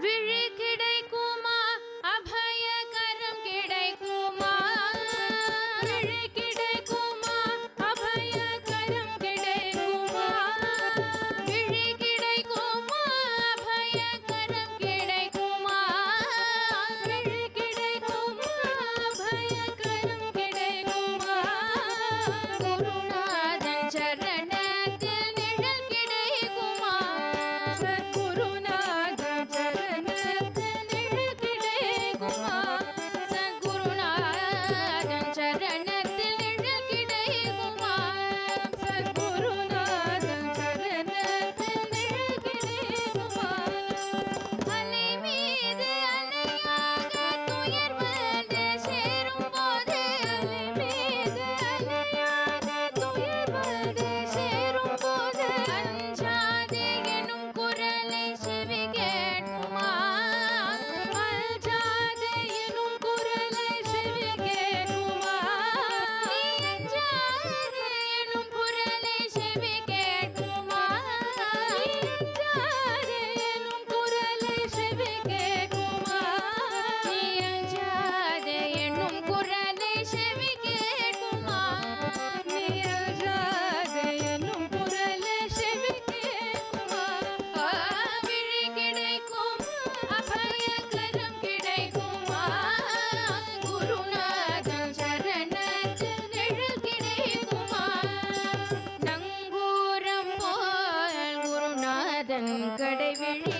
விழி கிடைக்குமா அபயகரம் கிடைக்குமா விழி கிடைக்குமா அபயகரம் கிடைக்குமா விழி கிடைக்குமா அபயகரம் கிடைக்குமா விழி கிடைக்குமா அபயகரம் கிடைக்குமா குருநாதன் சரணத்தில் நிழல் கிடைக்குமா சத்குருநாதன் சரணத்தில் நிழல் கிடைக்குமா சத்குருநாதன் சரணத்தில் நிழல் கிடைக்குமா சத்குருநாதன் சரணத்தில் நிழல் கிடைக்குமா அலை மீது அலையாக துயர் வந்து சேரும் போது அலை மீது அலையாக துயர் வந்து சேரும் போது அஞ்சாதே எனும் குரலை செவி கேட்குமா அஞ்சாதே எனும் குரலை செவி கேட்குமா நீ அஞ்சாதே எனும் குரலை செவி கேட்குமா நீ அஞ்சாதே எனும் குரலை செவி கேட்குமா நீ அஞ்சாதே எனும் குரலை செவி கேட்குமா நீ அஞ்சாதே எனும் குரலை செவி கேட்குமா விழி கிடைக்கும் அபயகரம் கிடைக்குமா குருநாதன் சரணத்தில் நிழல் கிடைக்குமா நங்கூரம் போல் குருநாதன் கடைவிழி